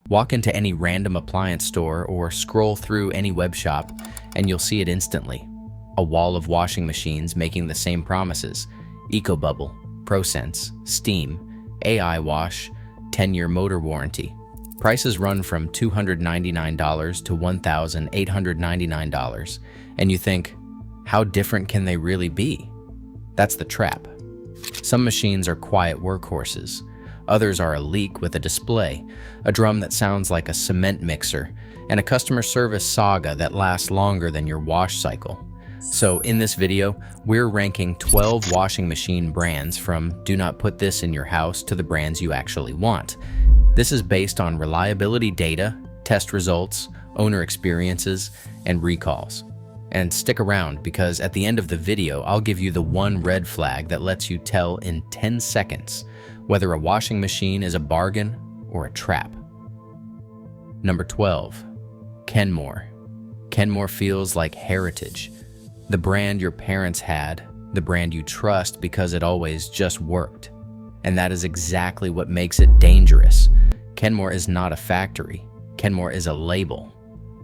Walk into any random appliance store or scroll through any web shop and you'll see it instantly. A wall of washing machines making the same promises. EcoBubble, ProSense, Steam, AI Wash, 10-year motor warranty. Prices run from $299 to $1,899. And you think, how different can they really be? That's the trap. Some machines are quiet workhorses. Others are a leak with a display, a drum that sounds like a cement mixer, and a customer service saga that lasts longer than your wash cycle. So in this video, we're ranking 12 washing machine brands from do not put this in your house to the brands you actually want. This is based on reliability data, test results, owner experiences, and recalls. And stick around because at the end of the video, I'll give you the one red flag that lets you tell in 10 seconds whether a washing machine is a bargain or a trap. Number 12, Kenmore. Kenmore feels like heritage. The brand your parents had, the brand you trust because it always just worked. And that is exactly what makes it dangerous. Kenmore is not a factory. Kenmore is a label.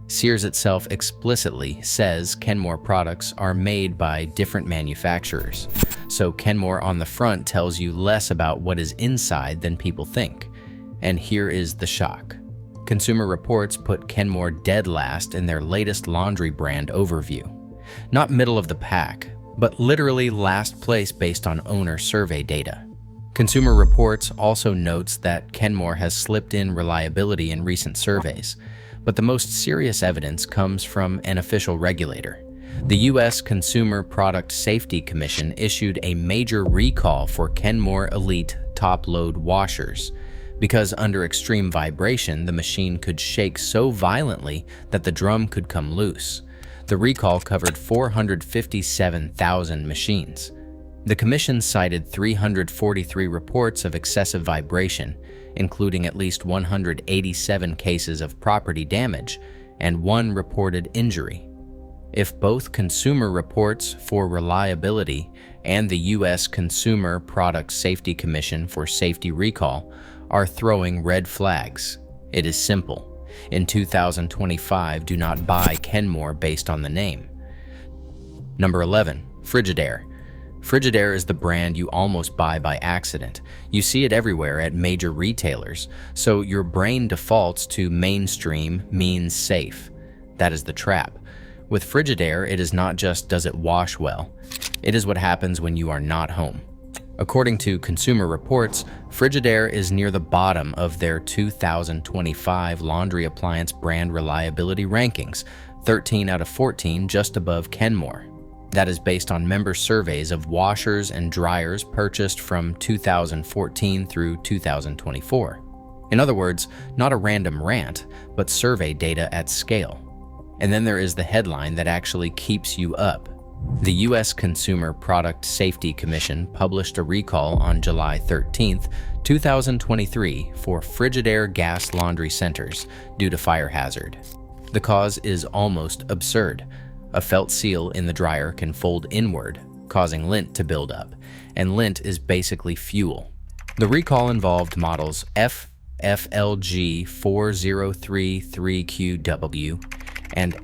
Sears itself explicitly says Kenmore products are made by different manufacturers. So Kenmore on the front tells you less about what is inside than people think. And here is the shock. Consumer Reports put Kenmore dead last in their latest laundry brand overview. Not middle of the pack, but literally last place based on owner survey data. Consumer Reports also notes that Kenmore has slipped in reliability in recent surveys, but the most serious evidence comes from an official regulator. The U.S. Consumer Product Safety Commission issued a major recall for Kenmore Elite top-load washers because under extreme vibration, the machine could shake so violently that the drum could come loose. The recall covered 457,000 machines. The commission cited 343 reports of excessive vibration, including at least 187 cases of property damage and 1 reported injury. If both Consumer Reports for reliability and the U.S. Consumer Product Safety Commission for safety recall are throwing red flags, it is simple. In 2025, do not buy Kenmore based on the name. Number 11, Frigidaire. Frigidaire is the brand you almost buy by accident. You see it everywhere at major retailers, so your brain defaults to mainstream means safe. That is the trap. With Frigidaire, it is not just does it wash well, it is what happens when you are not home. According to Consumer Reports, Frigidaire is near the bottom of their 2025 laundry appliance brand reliability rankings, 13 out of 14 just above Kenmore. That is based on member surveys of washers and dryers purchased from 2014 through 2024. In other words, not a random rant, but survey data at scale. And then there is the headline that actually keeps you up. The U.S. Consumer Product Safety Commission published a recall on July 13, 2023 for Frigidaire gas laundry centers due to fire hazard. The cause is almost absurd. A felt seal in the dryer can fold inward, causing lint to build up, and lint is basically fuel. The recall involved models FFLG 4033QW and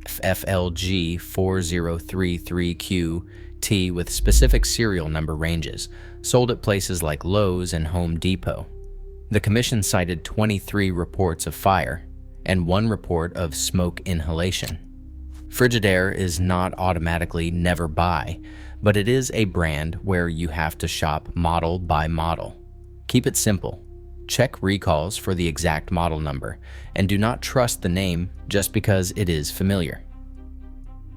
FFLG 4033QT with specific serial number ranges, sold at places like Lowe's and Home Depot. The commission cited 23 reports of fire and 1 report of smoke inhalation. Frigidaire is not automatically never buy, but it is a brand where you have to shop model by model. Keep it simple. Check recalls for the exact model number, and do not trust the name just because it is familiar.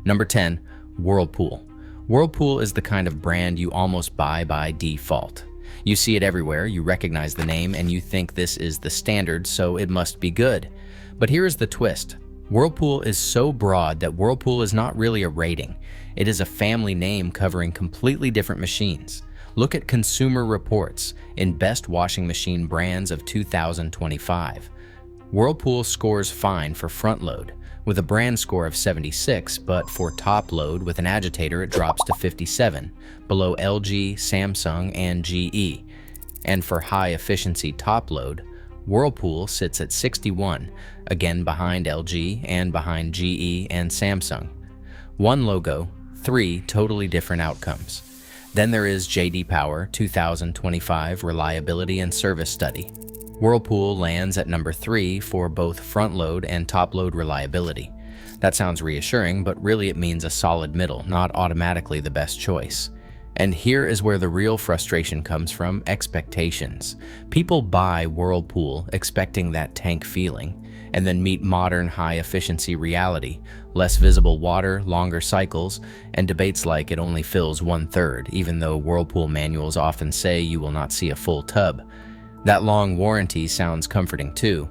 Number 10, Whirlpool. Whirlpool is the kind of brand you almost buy by default. You see it everywhere, you recognize the name, and you think this is the standard, so it must be good. But here is the twist. Whirlpool is so broad that Whirlpool is not really a rating. It is a family name covering completely different machines. Look at Consumer Reports in Best Washing Machine Brands of 2025. Whirlpool scores fine for front load, with a brand score of 76, but for top load with an agitator it drops to 57, below LG, Samsung, and GE. And for high efficiency top load, Whirlpool sits at 61, again behind LG and behind GE and Samsung. One logo, three totally different outcomes. Then there is J.D. Power 2025 Reliability and Service Study. Whirlpool lands at number 3 for both front-load and top-load reliability. That sounds reassuring, but really it means a solid middle, not automatically the best choice. And here is where the real frustration comes from: expectations. People buy Whirlpool expecting that tank feeling, and then meet modern high-efficiency reality, less visible water, longer cycles, and debates like it only fills 1/3, even though Whirlpool manuals often say you will not see a full tub. That long warranty sounds comforting too,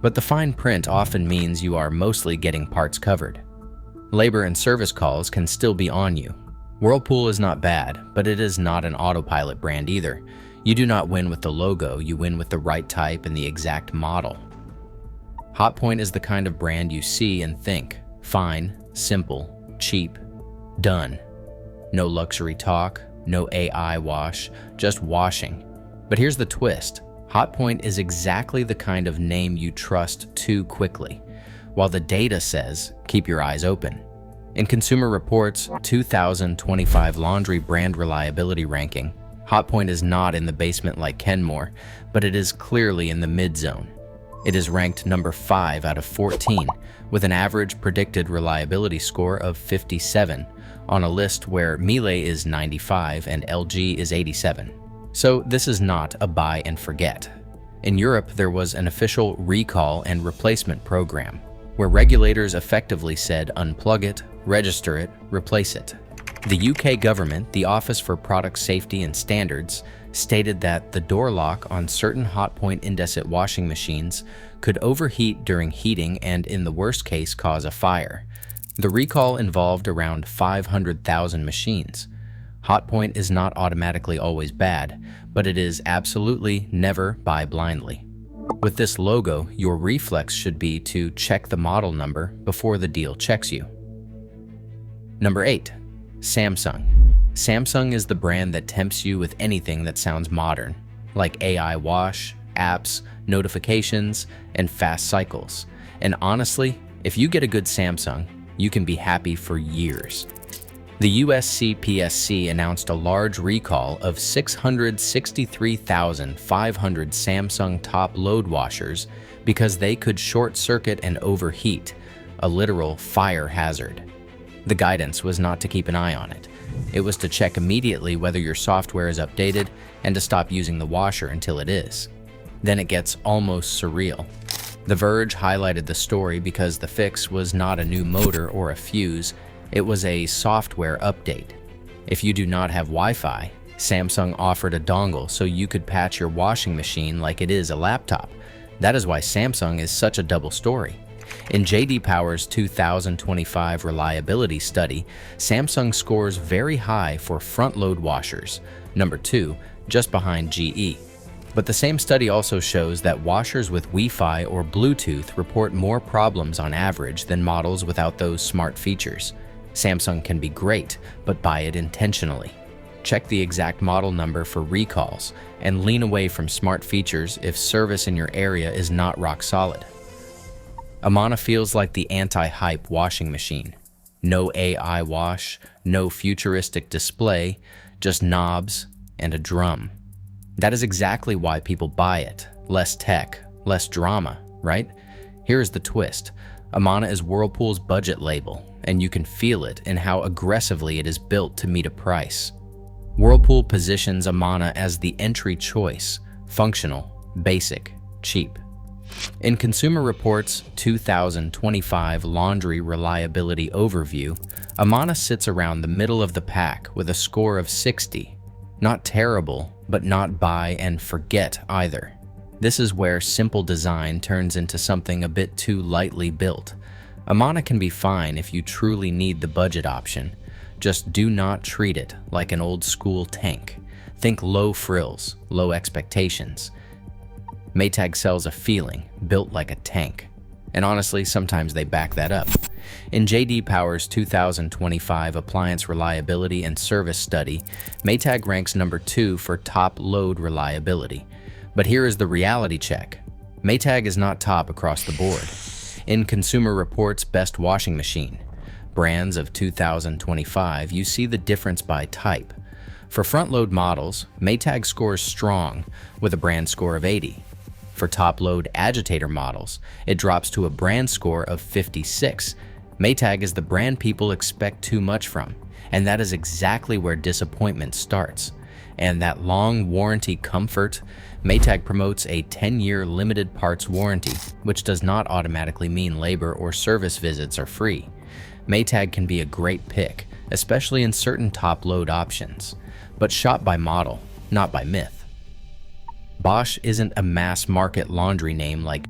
but the fine print often means you are mostly getting parts covered. Labor and service calls can still be on you. Whirlpool is not bad, but it is not an autopilot brand either. You do not win with the logo, you win with the right type and the exact model. Hotpoint is the kind of brand you see and think: fine, simple, cheap, done. No luxury talk, no AI wash, just washing. But here's the twist: Hotpoint is exactly the kind of name you trust too quickly, while the data says, keep your eyes open. In Consumer Reports' 2025 Laundry Brand Reliability Ranking, Hotpoint is not in the basement like Kenmore, but it is clearly in the mid-zone. It is ranked number 5 out of 14, with an average predicted reliability score of 57, on a list where Miele is 95 and LG is 87. So this is not a buy and forget. In Europe, there was an official recall and replacement program, where regulators effectively said unplug it, register it, replace it. The UK government, the Office for Product Safety and Standards, stated that the door lock on certain Hotpoint Indesit washing machines could overheat during heating and, in the worst case, cause a fire. The recall involved around 500,000 machines. Hotpoint is not automatically always bad, but it is absolutely never buy blindly. With this logo, your reflex should be to check the model number before the deal checks you. Number 8. Samsung. Samsung is the brand that tempts you with anything that sounds modern, like AI wash, apps, notifications, and fast cycles. And honestly, if you get a good Samsung, you can be happy for years. The USCPSC announced a large recall of 663,500 Samsung top-load washers because they could short-circuit and overheat, a literal fire hazard. The guidance was not to keep an eye on it. It was to check immediately whether your software is updated and to stop using the washer until it is. Then it gets almost surreal. The Verge highlighted the story because the fix was not a new motor or a fuse. It was a software update. If you do not have Wi-Fi, Samsung offered a dongle so you could patch your washing machine like it is a laptop. That is why Samsung is such a double story. In J.D. Power's 2025 reliability study, Samsung scores very high for front-load washers, number 2, just behind GE. But the same study also shows that washers with Wi-Fi or Bluetooth report more problems on average than models without those smart features. Samsung can be great, but buy it intentionally. Check the exact model number for recalls, and lean away from smart features if service in your area is not rock solid. Amana feels like the anti-hype washing machine. No AI wash, no futuristic display, just knobs and a drum. That is exactly why people buy it. Less tech, less drama, right? Here is the twist. Amana is Whirlpool's budget label, and you can feel it in how aggressively it is built to meet a price. Whirlpool positions Amana as the entry choice: functional, basic, cheap. In Consumer Reports' 2025 Laundry Reliability Overview, Amana sits around the middle of the pack with a score of 60. Not terrible, but not buy and forget either. This is where simple design turns into something a bit too lightly built. Amana can be fine if you truly need the budget option. Just do not treat it like an old-school tank. Think low frills, low expectations. Maytag sells a feeling, built like a tank. And honestly, sometimes they back that up. In J.D. Power's 2025 Appliance Reliability and Service Study, Maytag ranks number 2 for top load reliability. But here is the reality check. Maytag is not top across the board. In Consumer Reports' Best Washing Machine, Brands of 2025, you see the difference by type. For front-load models, Maytag scores strong with a brand score of 80. For top-load agitator models, it drops to a brand score of 56. Maytag is the brand people expect too much from, and that is exactly where disappointment starts. And that long warranty comfort, Maytag promotes a 10-year limited parts warranty, which does not automatically mean labor or service visits are free. Maytag can be a great pick, especially in certain top-load options, but shop by model, not by myth. Bosch isn't a mass-market laundry name like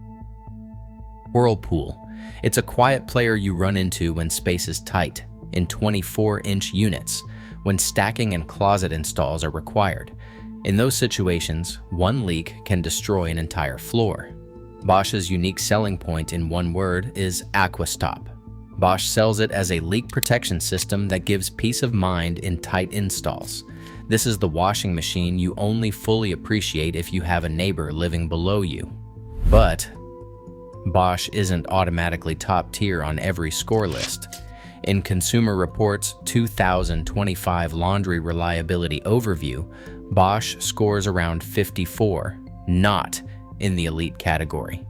Whirlpool. It's a quiet player you run into when space is tight, in 24-inch units, when stacking and closet installs are required. In those situations, one leak can destroy an entire floor. Bosch's unique selling point in one word is AquaStop. Bosch sells it as a leak protection system that gives peace of mind in tight installs. This is the washing machine you only fully appreciate if you have a neighbor living below you. But Bosch isn't automatically top tier on every score list. In Consumer Reports' 2025 Laundry Reliability Overview, Bosch scores around 54, not in the elite category.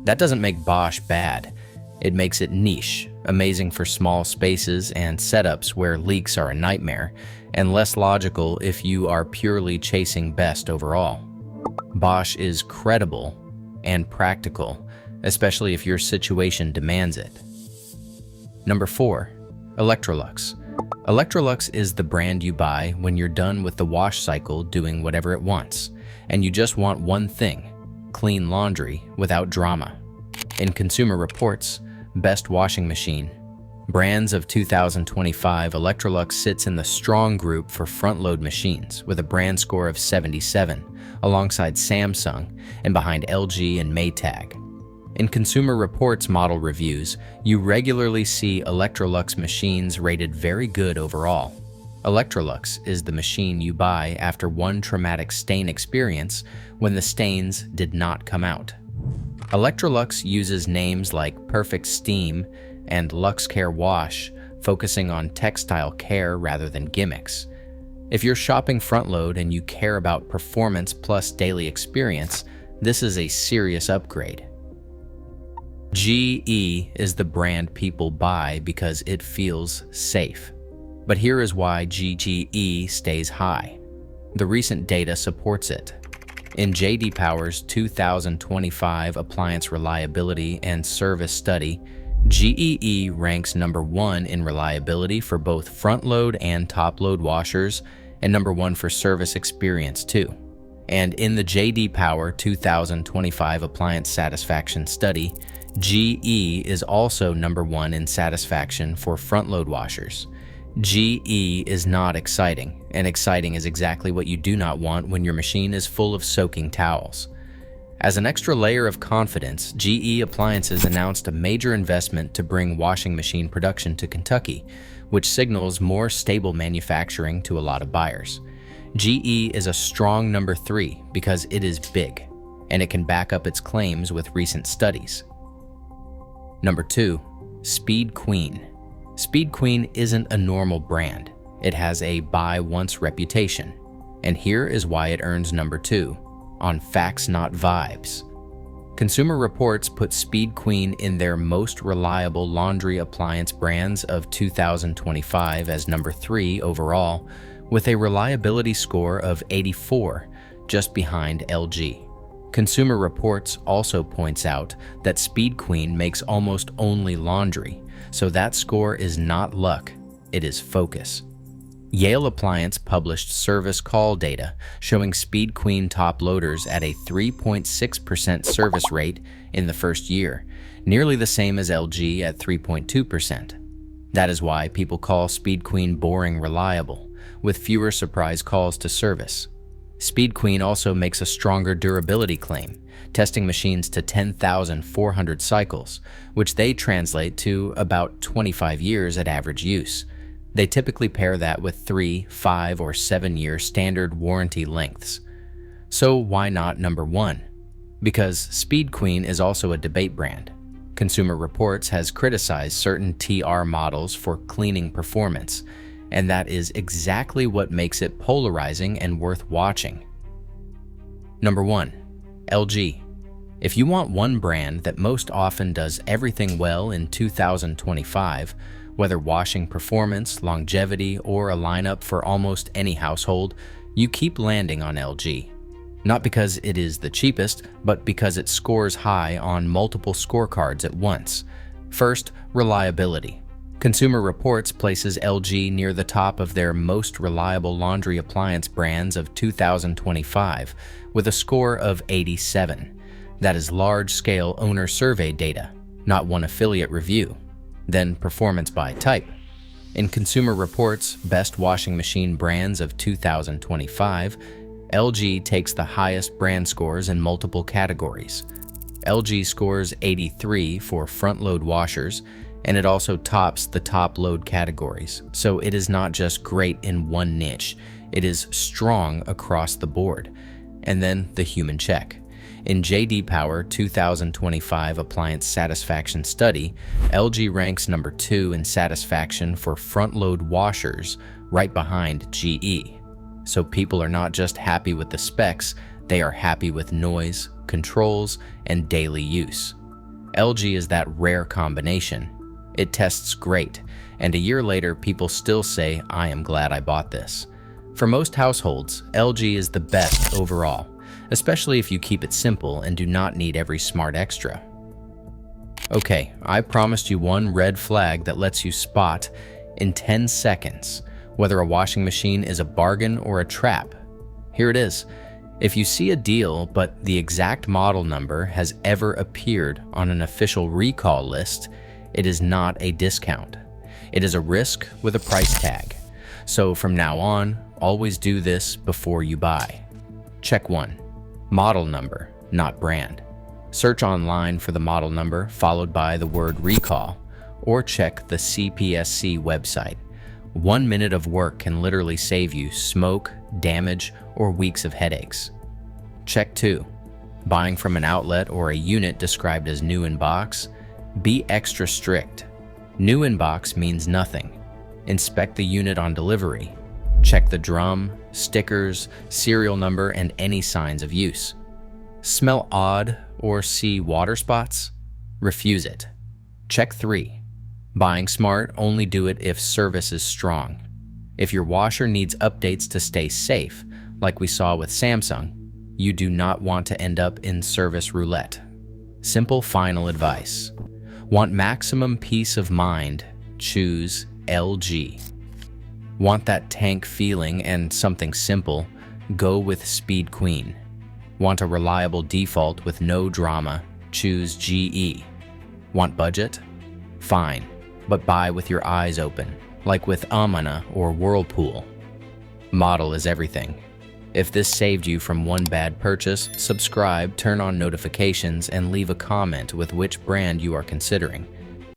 That doesn't make Bosch bad. It makes it niche, amazing for small spaces and setups where leaks are a nightmare, and less logical if you are purely chasing best overall. Bosch is credible and practical, especially if your situation demands it. Number 4. Electrolux. Electrolux is the brand you buy when you're done with the wash cycle doing whatever it wants, and you just want one thing: clean laundry without drama. In Consumer Reports' Best Washing Machine, Brands of 2025, Electrolux sits in the strong group for front-load machines with a brand score of 77, alongside Samsung and behind LG and Maytag. In Consumer Reports model reviews, you regularly see Electrolux machines rated very good overall. Electrolux is the machine you buy after one traumatic stain experience when the stains did not come out. Electrolux uses names like Perfect Steam and LuxCare Wash, focusing on textile care rather than gimmicks. If you're shopping front-load and you care about performance plus daily experience, this is a serious upgrade. GE is the brand people buy because it feels safe. But here is why GGE stays high. The recent data supports it. In J.D. Power's 2025 Appliance Reliability and Service Study, GEE ranks number 1 in reliability for both front-load and top-load washers, and number 1 for service experience too. And in the J.D. Power 2025 Appliance Satisfaction Study, GE is also number 1 in satisfaction for front-load washers. GE is not exciting, and exciting is exactly what you do not want when your machine is full of soaking towels. As an extra layer of confidence, GE Appliances announced a major investment to bring washing machine production to Kentucky, which signals more stable manufacturing to a lot of buyers. GE is a strong number 3 because it is big, and it can back up its claims with recent studies. Number 2. Speed Queen. Speed Queen isn't a normal brand. It has a buy-once reputation. And here is why it earns number 2, on facts not vibes. Consumer Reports put Speed Queen in their most reliable laundry appliance brands of 2025 as number 3 overall, with a reliability score of 84, just behind LG. Consumer Reports also points out that Speed Queen makes almost only laundry, so that score is not luck, it is focus. Yale Appliance published service call data showing Speed Queen top loaders at a 3.6% service rate in the first year, nearly the same as LG at 3.2%. That is why people call Speed Queen boring reliable, with fewer surprise calls to service. Speed Queen also makes a stronger durability claim, testing machines to 10,400 cycles, which they translate to about 25 years at average use. They typically pair that with 3, 5, or 7-year standard warranty lengths. So why not number 1? Because Speed Queen is also a debate brand. Consumer Reports has criticized certain TR models for cleaning performance, and that is exactly what makes it polarizing and worth watching. Number 1. LG. If you want one brand that most often does everything well in 2025, whether washing performance, longevity, or a lineup for almost any household, you keep landing on LG. Not because it is the cheapest, but because it scores high on multiple scorecards at once. First, reliability. Consumer Reports places LG near the top of their most reliable laundry appliance brands of 2025, with a score of 87. That is large-scale owner survey data, not one affiliate review. Then performance by type. In Consumer Reports' Best Washing Machine Brands of 2025, LG takes the highest brand scores in multiple categories. LG scores 83 for front-load washers, and it also tops the top load categories. So it is not just great in one niche, it is strong across the board. And then the human check. In J.D. Power 2025 Appliance Satisfaction Study, LG ranks number 2 in satisfaction for front-load washers, right behind GE. So people are not just happy with the specs, they are happy with noise, controls, and daily use. LG is that rare combination. It tests great, and a year later people still say, "I am glad I bought this." For most households, LG is the best overall, especially if you keep it simple and do not need every smart extra. Okay, I promised you one red flag that lets you spot, in 10 seconds, whether a washing machine is a bargain or a trap. Here it is. If you see a deal, but the exact model number has ever appeared on an official recall list, it is not a discount. It is a risk with a price tag. So from now on, always do this before you buy. Check 1. Model number, not brand. Search online for the model number followed by the word recall, or check the CPSC website. 1 minute of work can literally save you smoke, damage, or weeks of headaches. Check 2. Buying from an outlet or a unit described as new in box, be extra strict. New in box means nothing. Inspect the unit on delivery. Check the drum, stickers, serial number, and any signs of use. Smell odd or see water spots? Refuse it. Check 3. Buying smart, only do it if service is strong. If your washer needs updates to stay safe, like we saw with Samsung, you do not want to end up in service roulette. Simple final advice. Want maximum peace of mind? Choose LG. Want that tank feeling and something simple? Go with Speed Queen. Want a reliable default with no drama? Choose GE. Want budget? Fine, but buy with your eyes open, like with Amana or Whirlpool. Model is everything. If this saved you from one bad purchase, subscribe, turn on notifications, and leave a comment with which brand you are considering.